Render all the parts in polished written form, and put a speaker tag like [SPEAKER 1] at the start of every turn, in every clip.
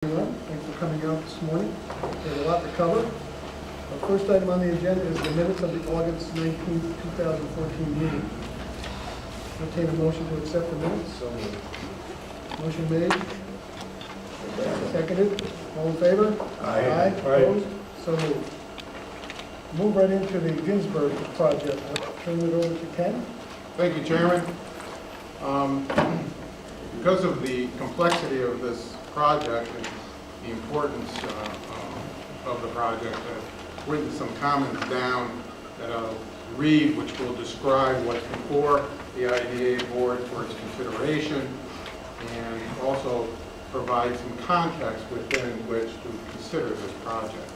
[SPEAKER 1] Everyone, thanks for coming out this morning. There's a lot to cover. The first item on the agenda is the minutes of the August 19th, 2014 meeting. Entertain a motion to accept the minutes.
[SPEAKER 2] So moved.
[SPEAKER 1] Motion made. Seconded. All in favor?
[SPEAKER 2] Aye.
[SPEAKER 1] Opposed? So moved. Move right into the Ginsburg project. I'll turn it over to Ken.
[SPEAKER 2] Thank you, Chairman. Because of the complexity of this project and the importance of the project, I've written some comments down that I'll read, which will describe what's before the IDA board for its consideration, and also provide some context within which to consider this project.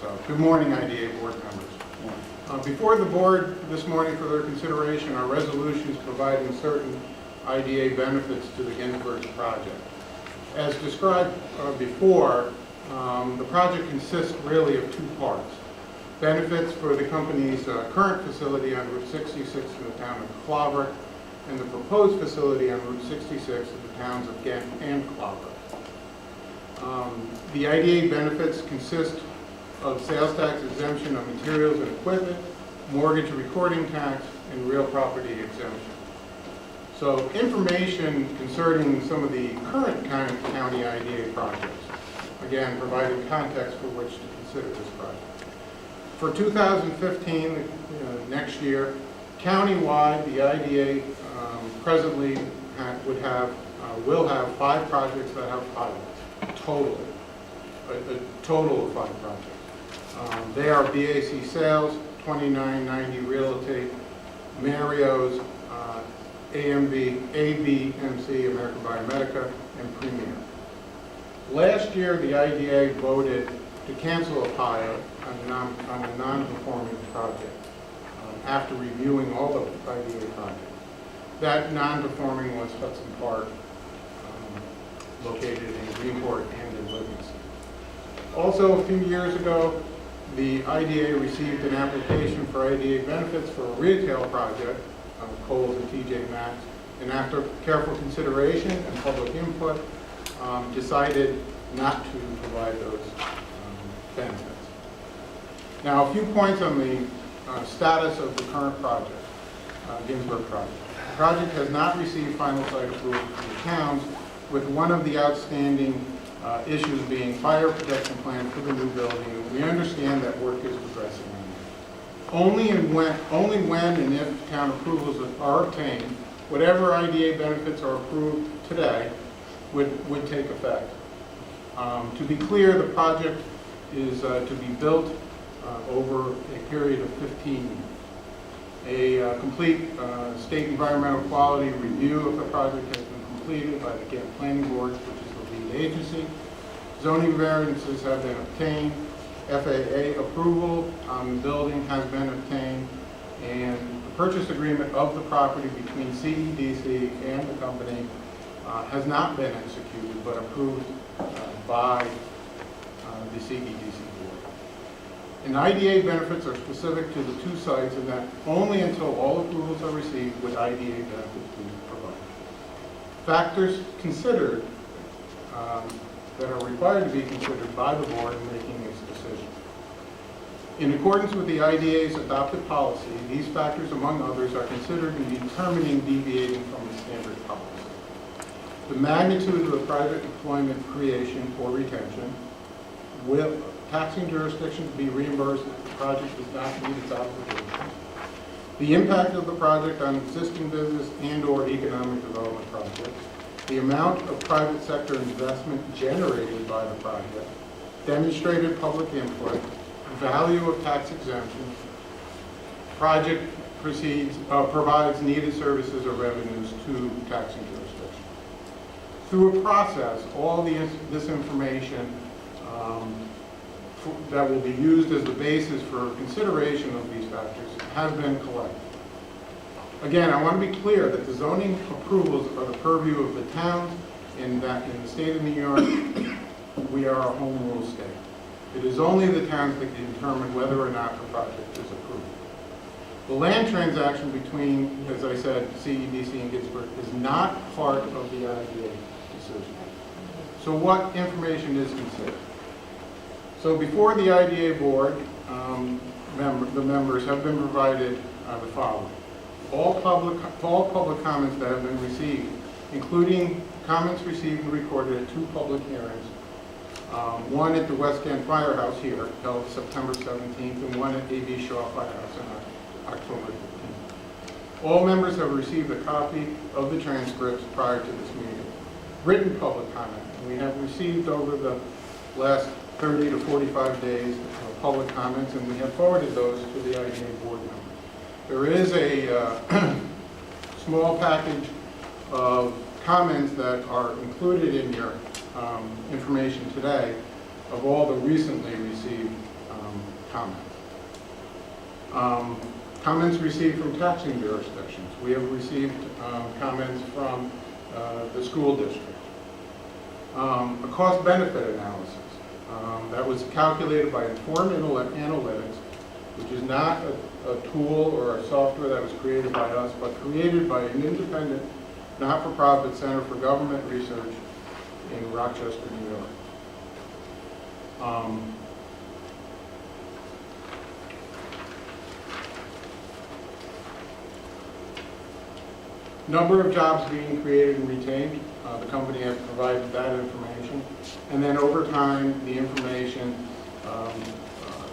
[SPEAKER 2] So, good morning, IDA board members. Before the board this morning for their consideration are resolutions providing certain IDA benefits to the Ginsburg project. As described before, the project consists really of two parts. Benefits for the company's current facility on Route 66 in the town of Columbia-Greene, and the proposed facility on Route 66 in the towns of Ghent and Columbia-Greene. The IDA benefits consist of sales tax exemption of materials and equipment, mortgage recording tax, and real property exemption. So information concerning some of the current county IDA projects, again, providing context for which to consider this project. For 2015, next year, countywide, the IDA presently will have 5 projects that have pilots, totally, a total of 5 projects. They are BAC Sales, 2990 Real Estate, Mario's, ABMC, American Biomedica, and Premier. Last year, the IDA voted to cancel a pilot on a non-conforming project after reviewing all the IDA projects. That non-conforming was Hudson Park, located in Greenport and in Livingston. Also, a few years ago, the IDA received an application for IDA benefits for a retail project, Kohl's and TJ Maxx, and after careful consideration and public input, decided not to provide those benefits. Now, a few points on the status of the current project, Ginsburg project. The project has not received final site approval from the towns, with one of the outstanding issues being fire protection plan for the new building. We understand that work is progressing on that. Only when and if town approvals are obtained, whatever IDA benefits are approved today would take effect. To be clear, the project is to be built over a period of 15 years. A complete state environmental quality review of the project has been completed by the Ghent Planning Board, which is the lead agency. Zoning variances have been obtained. FAA approval on the building has been obtained, and the purchase agreement of the property between CEDC and the company has not been executed, but approved by the CEDC board. And IDA benefits are specific to the 2 sites, and that only until all approvals are received would IDA benefits be provided. Factors considered that are required to be considered by the board in making its decision. In accordance with the IDA's adopted policy, these factors, among others, are considered in determining deviating from the standard policy. The magnitude of the private employment creation or retention, will taxing jurisdictions be reimbursed if the project does not meet its obligations, the impact of the project on existing business and/or economic development projects, the amount of private sector investment generated by the project, demonstrated public input, value of tax exemption, project provides needed services or revenues to taxing jurisdictions. Through a process, all this information that will be used as the basis for consideration of these factors has been collected. Again, I want to be clear that the zoning approvals are the purview of the towns, and that in the state of New York, we are a home rule state. It is only the towns that can determine whether or not the project is approved. The land transaction between, as I said, CEDC and Ginsburg is not part of the IDA decision. So what information is considered? So before the IDA board, the members have been provided the following. All public comments that have been received, including comments received and recorded at 2 public hearings, one at the West End Firehouse here, held September 17th, and one at A.B. Shaw Firehouse on October 15th. All members have received a copy of the transcripts prior to this meeting. Written public comment. We have received over the last 30 to 45 days public comments, and we have forwarded those to the IDA board members. There is a small package of comments that are included in your information today of all the recently received comments. Comments received from taxing jurisdictions. We have received comments from the school district. A cost-benefit analysis that was calculated by Informed Analytics, which is not a tool or a software that was created by us, but created by an independent, not-for-profit Center for Government Research in Rochester, New York. Number of jobs being created and retained. The company has provided that information. And then over time, the information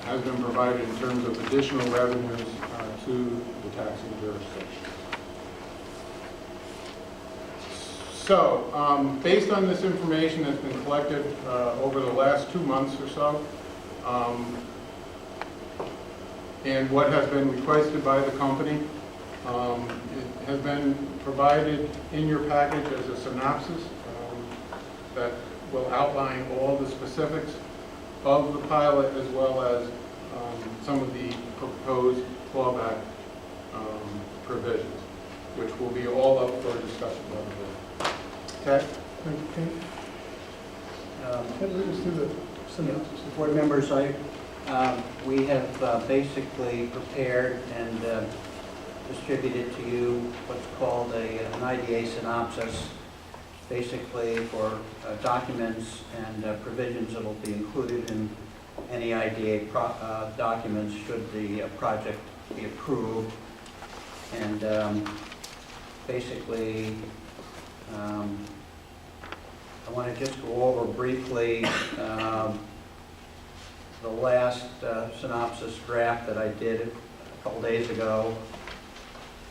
[SPEAKER 2] has been provided in terms of additional revenues to the taxing jurisdiction. So, based on this information that's been collected over the last 2 months or so, and what has been requested by the company, it has been provided in your package as a synopsis that will outline all the specifics of the pilot as well as some of the proposed clawback provisions, which will be all up for discussion by the board. Okay?
[SPEAKER 1] Thank you, Ken. Can you lead us through the synopsis?
[SPEAKER 3] Board members, we have basically prepared and distributed to you what's called an IDA synopsis, basically for documents and provisions that will be included in any IDA documents should the project be approved. And basically, I want to just go over briefly the last synopsis draft that I did a couple days ago,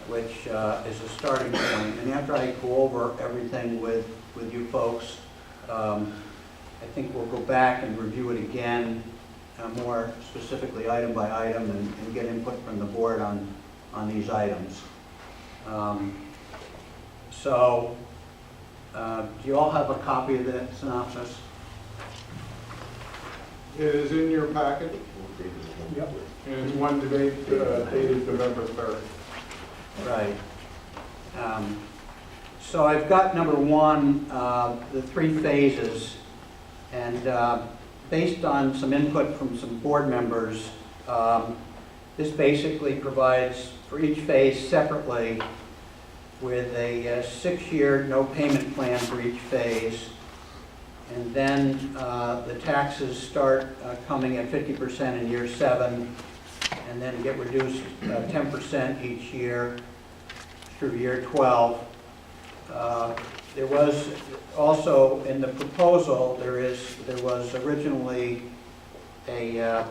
[SPEAKER 3] which is a starting point. And after I go over everything with you folks, I think we'll go back and review it again, more specifically item by item, and get input from the board on these items. Do you all have a copy of that synopsis?
[SPEAKER 2] It is in your packet.
[SPEAKER 1] Yep.
[SPEAKER 2] And it's one debate dated November 3rd.
[SPEAKER 3] Right. So I've got number one, the 3 phases, and based on some input from some board members, this basically provides for each phase separately with a 6-year no payment plan for each phase. And then the taxes start coming at 50% in year 7, and then get reduced 10% each year through year 12. There was also in the proposal, there was originally a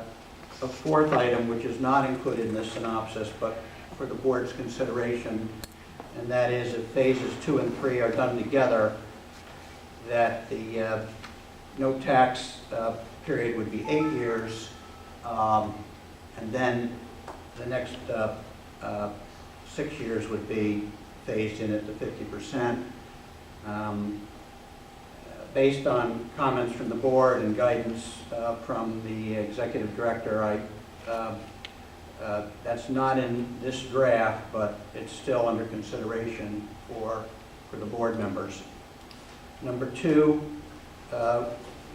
[SPEAKER 3] 4th item which is not included in the synopsis, but for the board's consideration, and that is if phases 2 and 3 are done together, that the no tax period would be 8 years, and then the next 6 years would be phased in at the 50%. Based on comments from the board and guidance from the executive director, that's not in this draft, but it's still under consideration for the board members. Number 2,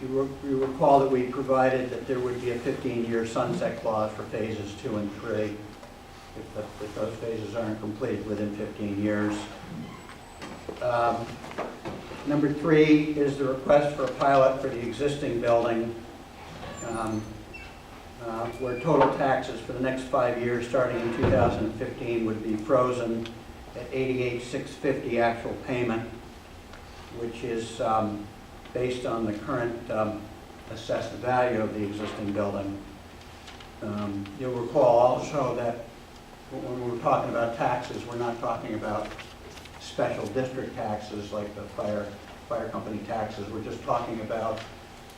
[SPEAKER 3] you recall that we provided that there would be a 15-year sunset clause for phases 2 and 3 if those phases aren't completed within 15 years. Number 3 is the request for a pilot for the existing building, where total taxes for the next 5 years, starting in 2015, would be frozen at $88,650 actual payment, which is based on the current assessed value of the existing building. You'll recall also that when we're talking about taxes, we're not talking about special district taxes like the fire company taxes. We're just talking about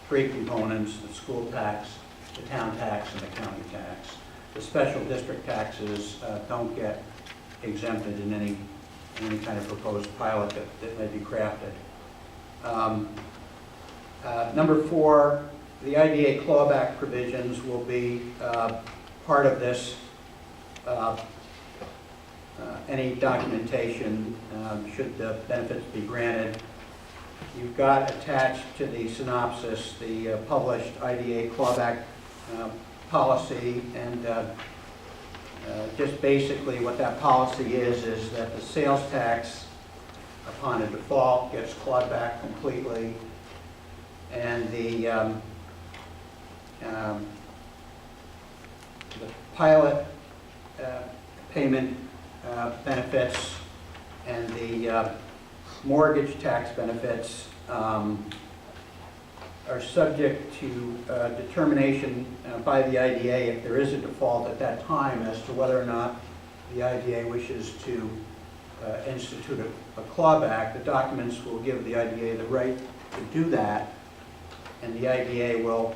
[SPEAKER 3] 3 components: the school tax, the town tax, and the county tax. The special district taxes don't get exempted in any kind of proposed pilot that may be crafted. Number 4, the IDA clawback provisions will be part of this. Any documentation should the benefits be granted. You've got attached to the synopsis the published IDA clawback policy, and just basically what that policy is that the sales tax upon a default gets clawed back completely, and the pilot payment benefits and the mortgage tax benefits are subject to determination by the IDA if there is a default at that time as to whether or not the IDA wishes to institute a clawback. The documents will give the IDA the right to do that, and the IDA will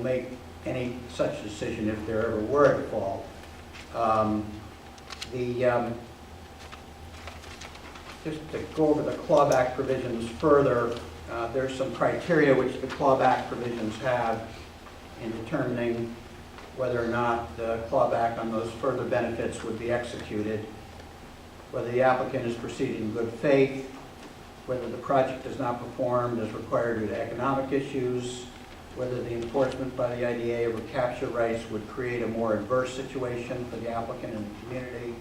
[SPEAKER 3] make any such decision if there ever were a default. Just to go over the clawback provisions further, there's some criteria which the clawback provisions have in determining whether or not the clawback on those further benefits would be executed, whether the applicant is proceeding in good faith, whether the project is not performed as required due to economic issues, whether the enforcement by the IDA of recapture rights would create a more adverse situation for the applicant and the community,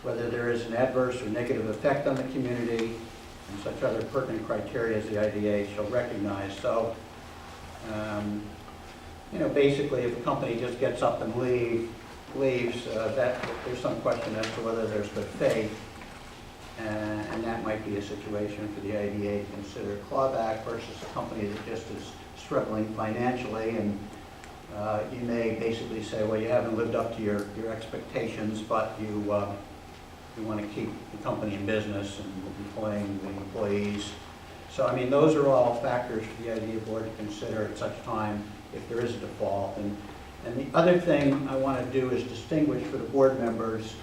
[SPEAKER 3] whether there is an adverse or negative effect on the community, and such other pertinent criteria as the IDA shall recognize. So, basically, if a company just gets up and leaves, that there's some question as to whether there's good faith, and that might be a situation for the IDA to consider clawback versus a company that just is struggling financially, and you may basically say, well, you haven't lived up to your expectations, but you want to keep the company in business and employing the employees. So, I mean, those are all factors for the IDA board to consider at such time if there is a default. And the other thing I want to do is distinguish for the board members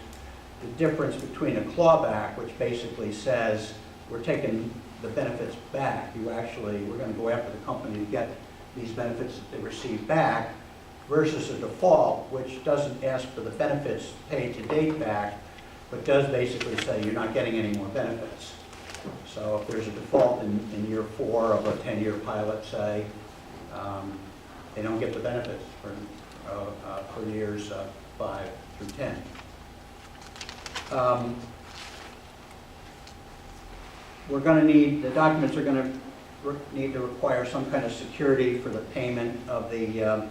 [SPEAKER 3] the difference between a clawback, which basically says we're taking the benefits back. We're going to go after the company to get these benefits that they receive back, versus a default, which doesn't ask for the benefits paid to date back, but does basically say you're not getting any more benefits. So if there's a default in year 4 of a 10-year pilot, say, they don't get the benefits for years 5 through 10. The documents are going to need to require some kind of security for the payment of the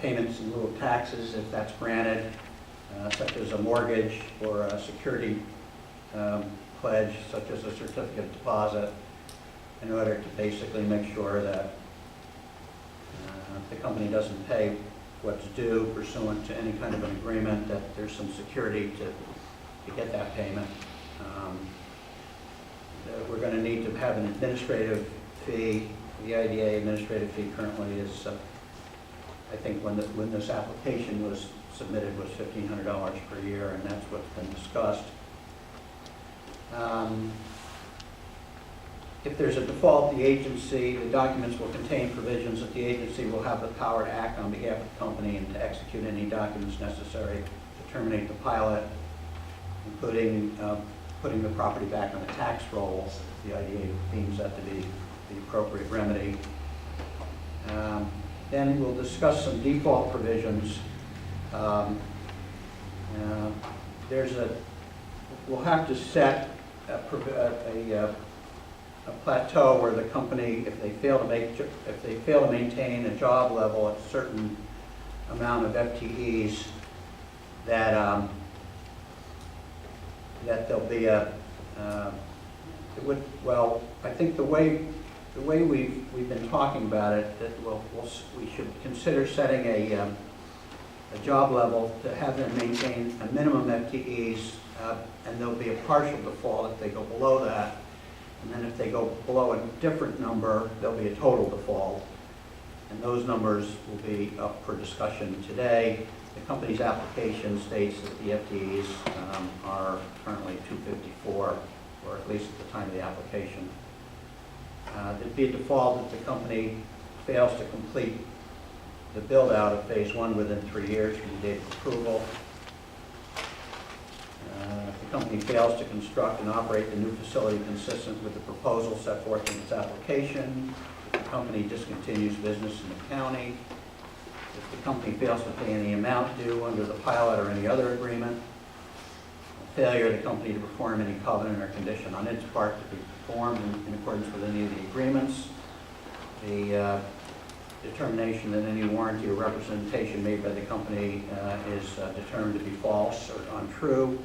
[SPEAKER 3] payments in lieu of taxes, if that's granted, such as a mortgage or a security pledge, such as a certificate of deposit, in order to basically make sure that the company doesn't pay what's due pursuant to any kind of an agreement, that there's some security to get that payment. We're going to need to have an administrative fee. The IDA administrative fee currently is, I think when this application was submitted, was $1,500 per year, and that's what's been discussed. If there's a default, the documents will contain provisions that the agency will have the power to act on behalf of the company and to execute any documents necessary to terminate the pilot, including putting the property back on the tax rolls if the IDA deems that to be the appropriate remedy. Then we'll discuss some default provisions. We'll have to set a plateau where the company, if they fail to maintain a job level at a certain amount of FTEs, that there'll be I think the way we've been talking about it, that we should consider setting a job level to have them maintain a minimum FTEs, and there'll be a partial default if they go below that. And then if they go below a different number, there'll be a total default. And those numbers will be up for discussion today. The company's application states that the FTEs are currently 254, or at least at the time of the application. There'd be a default if the company fails to complete the build-out of phase 1 within 3 years from the date of approval. If the company fails to construct and operate the new facility consistent with the proposal set forth in its application, if the company discontinues business in the county, if the company fails to pay any amount due under the pilot or any other agreement, failure of the company to perform any covenant or condition on its part to be performed in accordance with any of the agreements, the determination that any warranty or representation made by the company is determined to be false or untrue,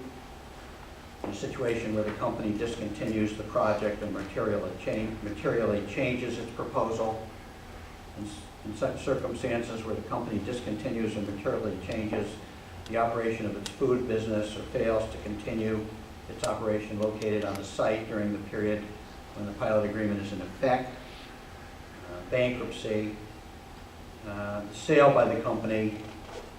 [SPEAKER 3] in a situation where the company discontinues the project and materially changes its proposal, in such circumstances where the company discontinues and materially changes the operation of its food business or fails to continue its operation located on the site during the period when the pilot agreement is in effect, bankruptcy, the sale by the company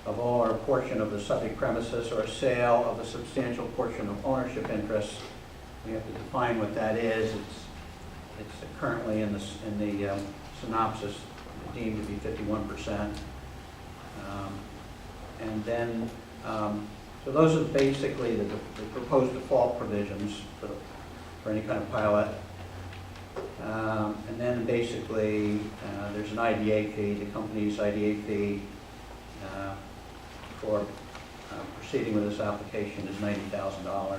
[SPEAKER 3] of all or a portion of the subject premises, or a sale of a substantial portion of ownership interests. We have to define what that is. It's currently in the synopsis deemed to be 51%. And then, so those are basically the proposed default provisions for any kind of pilot. And then basically, there's an IDA fee. The company's IDA fee for proceeding with this application is $90,000.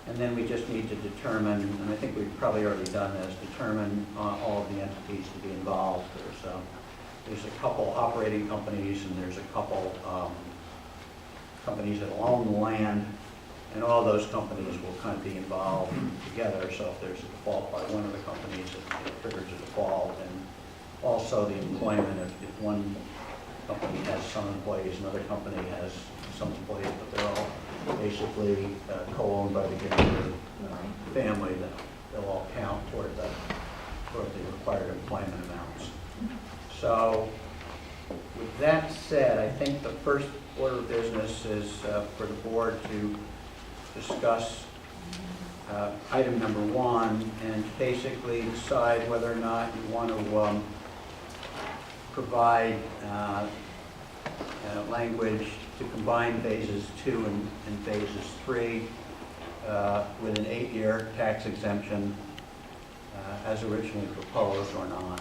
[SPEAKER 3] And then we just need to determine, and I think we've probably already done this, determine all of the entities to be involved. There's a couple operating companies, and there's a couple companies that own the land, and all those companies will kind of be involved together. So if there's a default by one of the companies, it triggers a default. And also the employment, if one company has some employees, another company has some employees, but they're all basically co-owned by the given family, that they'll all count toward the required employment amounts. So with that said, I think the first order of business is for the board to discuss item number 1 and basically decide whether or not you want to provide language to combine phases 2 and phases 3 with an 8-year tax exemption as originally proposed or not.